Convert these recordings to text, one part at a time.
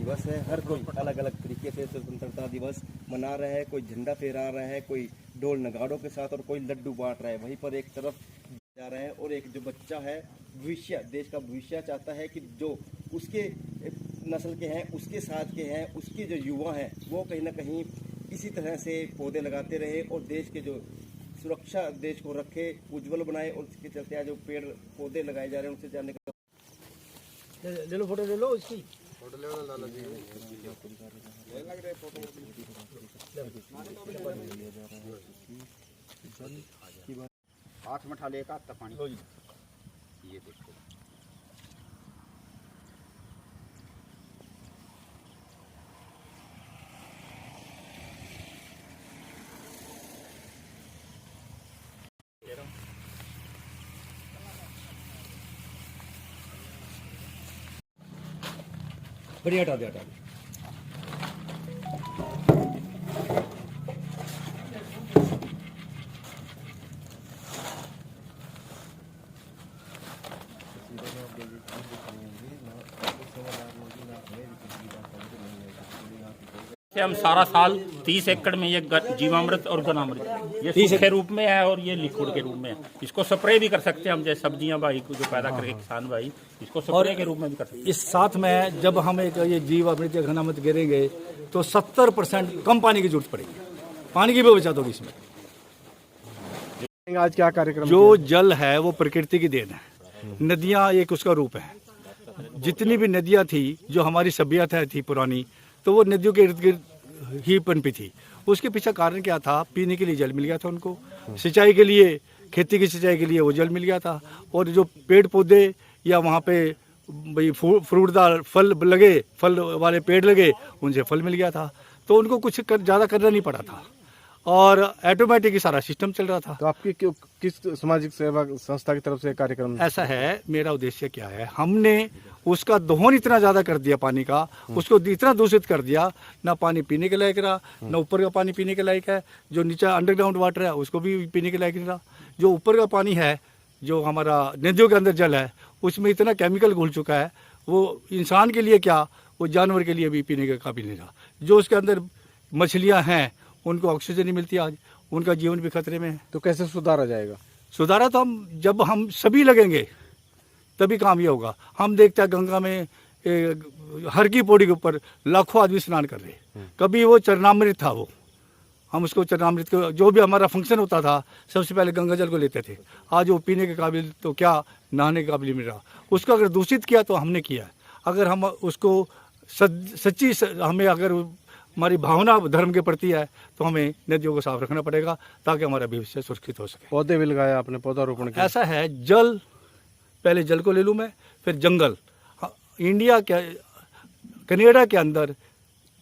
दिवस है। हर कोई अलग अलग तरीके से स्वतंत्रता दिवस मना रहा है, कोई झंडा फहरा रहा है, कोई ढोल नगाड़ों के साथ, और कोई लड्डू बांट रहा है। वहीं पर एक तरफ जा रहा है और एक जो बच्चा है, भविष्य, देश का भविष्य चाहता है कि जो उसके नस्ल के हैं, उसके साथ के हैं, उसके जो युवा हैं, वो कहीं ना कहीं इसी तरह से पौधे लगाते रहे और देश के जो सुरक्षा, देश को रखे, उज्जवल बनाए। और इसके चलते आज जो पेड़ पौधे लगाए जा रहे हैं, उनसे जानने का ले लो, फोटो ले लो, इसकी फोटो ले लो लाला जी, लग रहे फोटो हाथ में उठा लेगा तब पानी। ये देखो बढ़िया, हटा दे, हटा दे। हम सारा साल 30 एकड़ में ये जीवामृत और गनामृत ये सूखे रूप में है और ये लिक्विड के रूप में है। इसको स्प्रे भी कर सकते हैं हम, जैसे सब्जियां भाई को जो पैदा करके किसान भाई इसको स्प्रे के रूप में भी कर सकते हैं। इस साथ में जब हम एक ये जीवामृत या घनामृत गिरेंगे तो 70% कम पानी की जरूरत पड़ेगी, पानी की भी बचत होगी इसमें। आज क्या कार्यक्रम? जो जल है वो प्रकृति की देन है, नदियाँ एक उसका रूप है। जितनी भी नदियाँ थी, जो हमारी सभ्यता थी पुरानी, तो वो नदियों के इर्द गिर्द ही पनपी थी। उसके पीछे कारण क्या था? पीने के लिए जल मिल गया था उनको, सिंचाई के लिए, खेती की सिंचाई के लिए वो जल मिल गया था, और जो पेड़ पौधे या वहाँ पे भाई फ्रूटदार फल लगे, फल वाले पेड़ लगे, उनसे फल मिल गया था। तो उनको कुछ ज़्यादा करना नहीं पड़ा था और ऑटोमेटिक ही सारा सिस्टम चल रहा था। तो आपकी किस सामाजिक सेवा संस्था की तरफ से कार्यक्रम? ऐसा है, मेरा उद्देश्य क्या है, हमने उसका दोहन इतना ज़्यादा कर दिया पानी का, उसको इतना दूषित कर दिया, ना पानी पीने के लायक रहा, ना ऊपर का पानी पीने के लायक है। जो नीचे अंडरग्राउंड वाटर है उसको भी पीने के लायक नहीं रहा। जो ऊपर का पानी है, जो हमारा नदियों के अंदर जल है, उसमें इतना केमिकल घुल चुका है, वो इंसान के लिए क्या, वो जानवर के लिए भी पीने के काबिल नहीं रहा। जो उसके अंदर मछलियाँ हैं, उनको ऑक्सीजन नहीं मिलती आज, उनका जीवन भी खतरे में है। तो कैसे सुधारा जाएगा? सुधारा तो जब हम सभी लगेंगे तभी काम ये होगा। हम देखते हैं गंगा में हर की पौड़ी के ऊपर लाखों आदमी स्नान कर रहे। कभी वो चरणामृत था, वो हम उसको चरणामृत को, जो भी हमारा फंक्शन होता था, सबसे पहले गंगा जल को लेते थे। आज वो पीने के काबिल तो क्या, नहाने के काबिल नहीं रहा। उसको अगर दूषित किया तो हमने किया। अगर हम उसको सच्ची हमें अगर हमारी भावना धर्म के प्रति है तो हमें नदियों को साफ रखना पड़ेगा ताकि हमारा भविष्य सुरक्षित हो सके। पौधे भी लगाया आपने, पौधारोपण किया? ऐसा है, जल, पहले जल को ले लूँ मैं, फिर जंगल। इंडिया के, कनाडा के अंदर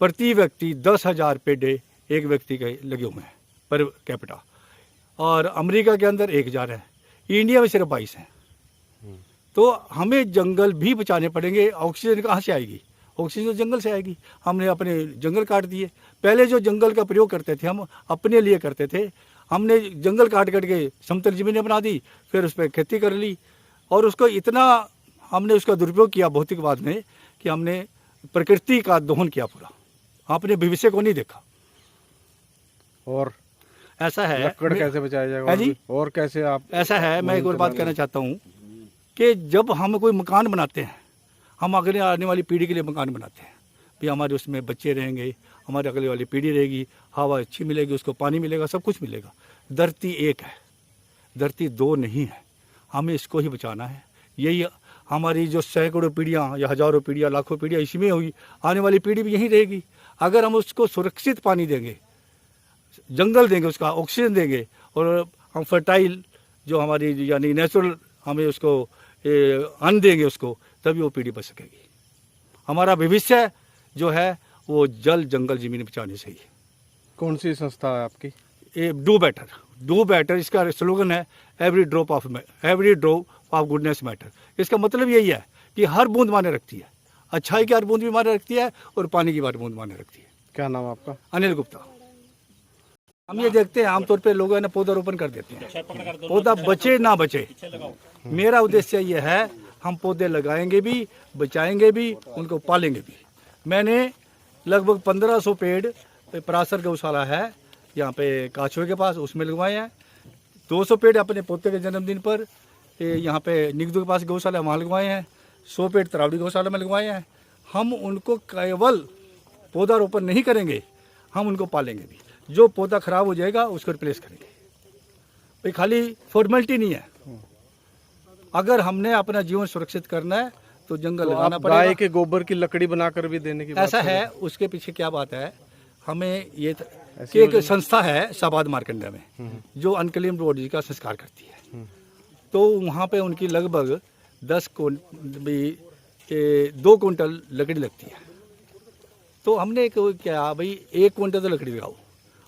प्रति व्यक्ति 10,000 पेड़ एक व्यक्ति के लगे हुए हैं पर कैपिटा, और अमेरिका के अंदर 1,000 है, इंडिया में सिर्फ 22 हैं। तो हमें जंगल भी बचाने पड़ेंगे। ऑक्सीजन कहाँ से आएगी? ऑक्सीजन तो जंगल से आएगी। हमने अपने जंगल काट दिए। पहले जो जंगल का प्रयोग करते थे हम अपने लिए करते थे, हमने जंगल काट के समतल जमीनें बना दी, फिर उस पर खेती कर ली, और उसको इतना हमने उसका दुरुपयोग किया भौतिकवाद में कि हमने प्रकृति का दोहन किया पूरा। आपने भविष्य को नहीं देखा। और ऐसा है, लकड़ कैसे बचाया जाएगा जी? और कैसे आप? ऐसा है, मैं एक और बात कहना चाहता हूँ कि जब हम कोई मकान बनाते हैं, हम अगले आने वाली पीढ़ी के लिए मकान बनाते हैं, भी हमारे उसमें बच्चे रहेंगे, हमारे अगले वाली पीढ़ी रहेगी, हवा अच्छी मिलेगी, उसको पानी मिलेगा, सब कुछ मिलेगा। धरती एक है, धरती दो नहीं है। हमें इसको ही बचाना है। यही हमारी जो सैकड़ों पीढ़ियाँ या हज़ारों पीढ़ियाँ, लाखों पीढ़ियाँ इसी में हुई, आने वाली पीढ़ी भी यहीं रहेगी। अगर हम उसको सुरक्षित पानी देंगे, जंगल देंगे, उसका ऑक्सीजन देंगे, और हम फर्टाइल जो हमारी यानी नेचुरल हमें उसको अन्न देंगे उसको, तभी वो पीढ़ी बच सकेगी। हमारा भविष्य जो है वो जल, जंगल, जमीन बचाने से ही है। कौन सी संस्था है आपकी? ये डू बेटर, डू बेटर इसका स्लोगन है। Every drop of goodness matter. इसका मतलब यही है कि हर बूंद माने रखती है। अच्छाई की हर बूंद भी माने रखती है और पानी की हर बूंद माने रखती है। क्या नाम आपका? अनिल गुप्ता। हम ये देखते हैं आमतौर पे लोग है ना पौधारोपण कर देते हैं, पौधा बचे ना बचे। मेरा उद्देश्य ये है, हम पौधे लगाएंगे भी, बचाएंगे भी, उनको पालेंगे भी। मैंने लगभग 1500 पेड़ परासर गौशाला है यहाँ पे काछुए के पास, उसमें लगवाए हैं। 200 पेड़ अपने पोते के जन्मदिन पर यहाँ पे निगदू के पास गौशाला वहाँ लगवाए हैं। 100 पेड़ तरावड़ी गौशाला में लगवाए हैं। हम उनको केवल पौधारोपण नहीं करेंगे, हम उनको पालेंगे भी। जो पौधा खराब हो जाएगा उसको रिप्लेस करेंगे। भाई खाली फॉर्मेलिटी नहीं है। अगर हमने अपना जीवन सुरक्षित करना है तो जंगल लगाना पड़ेगा। गाय के गोबर की लकड़ी बनाकर भी देने की बात ऐसा है, उसके पीछे क्या बात है, हमें ये कि एक संस्था है शाबाद मार्कंडा में जो अनकलीम रोड जी का संस्कार करती है। तो वहाँ पे उनकी लगभग 2 कुंटल लकड़ी लगती है। तो हमने क्या भाई 1 कुंटल तो लकड़ी लगाओ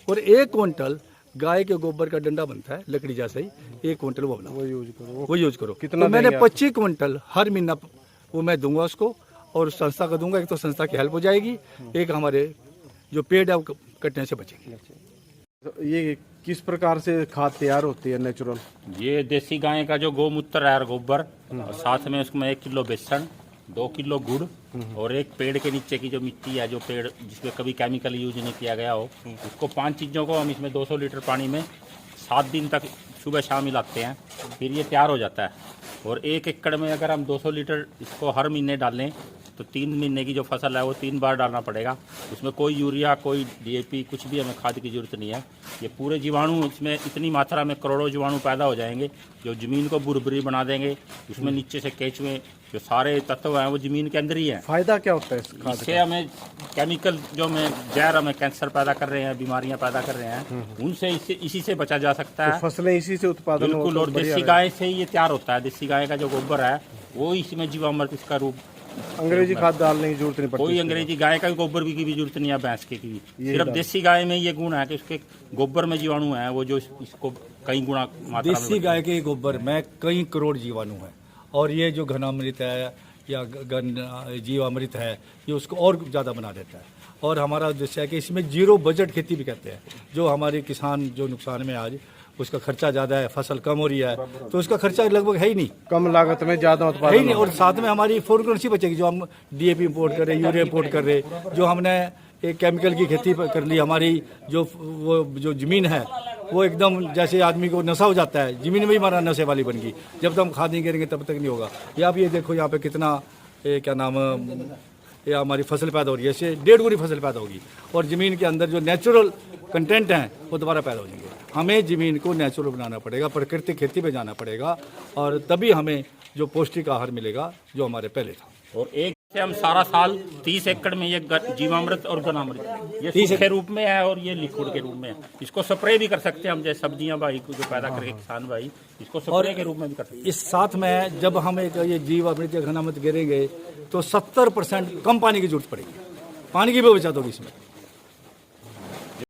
और 1 कुंटल गाय के गोबर का डंडा बनता है लकड़ी जैसा ही, 1 कुंटल वो बनाओ, वो यूज करो। कितना तो मैंने 25 कुंटल हर महीना वो मैं दूंगा उसको, और संस्था को दूंगा। एक तो संस्था की हेल्प हो जाएगी, एक हमारे जो पेड़ है वो कटने से बचेंगे। तो ये किस प्रकार से खाद तैयार होती है नेचुरल? ये देसी गाय का जो गोमूत्र है और गोबर, और साथ में उसमें 1 किलो बेसन, 2 किलो गुड़ और एक पेड़ के नीचे की जो मिट्टी है, जो पेड़ जिसमें कभी केमिकल यूज नहीं किया गया हो, उसको 5 चीज़ों को हम इसमें 200 लीटर पानी में 7 दिन तक सुबह शाम मिलाते हैं। फिर ये तैयार हो जाता है। और 1 एकड़ में अगर हम 200 लीटर इसको हर महीने डालें तो 3 महीने की जो फसल है वो 3 बार डालना पड़ेगा। उसमें कोई यूरिया, कोई डीएपी, कुछ भी हमें खाद की जरूरत नहीं है। ये पूरे जीवाणु इसमें इतनी मात्रा में करोड़ों जीवाणु पैदा हो जाएंगे जो ज़मीन को बुरबुरी बना देंगे। उसमें नीचे से केंचुए जो सारे तत्व हैं वो ज़मीन के अंदर ही हैं। फायदा क्या होता है इस खाद इससे हमें केमिकल जो हमें जहर हमें कैंसर पैदा कर रहे हैं, बीमारियां पैदा कर रहे हैं, उनसे इसी से बचा जा सकता है। तो फसलें इसी से उत्पादन बिल्कुल। और देसी गाय से ही ये तैयार होता है। देसी गाय का जो गोबर है वो इसमें जीवामृत इसका रूप। अंग्रेजी खाद डालने की जरूरत नहीं पड़ती। कोई अंग्रेजी गाय का भी गोबर की भी जरूरत नहीं है, भैंस के की भी। सिर्फ देसी गाय में ये गुण है कि उसके गोबर में जीवाणु है वो जो इसको कई गुना मात्रा में। देसी गाय के गोबर में कई करोड़ जीवाणु हैं, और ये जो घनामृत है या जीवामृत है ये उसको और ज़्यादा बना देता है। और हमारा उद्देश्य है कि इसमें 0 बजट खेती भी कहते हैं। जो हमारे किसान जो नुकसान में आज उसका खर्चा ज़्यादा है, फसल कम हो रही है, तो उसका खर्चा लगभग है ही नहीं, कम लागत में ज़्यादा है ही उत्पादन। नहीं। और साथ में हमारी फॉरेन करेंसी बचेगी। जो हम डीएपी इंपोर्ट कर रहे, यूरिया इंपोर्ट कर रहे, जो हमने एक केमिकल की खेती कर ली, हमारी जो ज़मीन है वो एकदम जैसे आदमी को नशा हो जाता है, ज़मीन में ही हमारा नशे वाली बन गई। जब तक हम खाद नहीं करेंगे तब तक नहीं होगा। या आप ये देखो यहाँ पे कितना क्या नाम ये हमारी फसल पैदा हो रही है, इससे 1.5 गुनी फसल पैदा होगी। और ज़मीन के अंदर जो नेचुरल कंटेंट हैं वो दोबारा पैदा हो जाएंगे। हमें ज़मीन को नेचुरल बनाना पड़ेगा, प्राकृतिक खेती पे जाना पड़ेगा, और तभी हमें जो पौष्टिक आहार मिलेगा जो हमारे पहले था। और एक से हम सारा साल 30 एकड़ में ये जीवामृत और घनामृत ये सूखे रूप में है और ये लिक्विड के रूप में है। इसको स्प्रे भी कर सकते हैं हम, जैसे सब्जियां भाई को जो पैदा करके किसान भाई इसको स्प्रे के रूप में भी कर सकते हैं। इस साथ में जब हम एक ये जीवामृत या घनामृत गिरेंगे तो 70% कम पानी की जरूरत पड़ेगी। पानी की भी बचत होगी इसमें।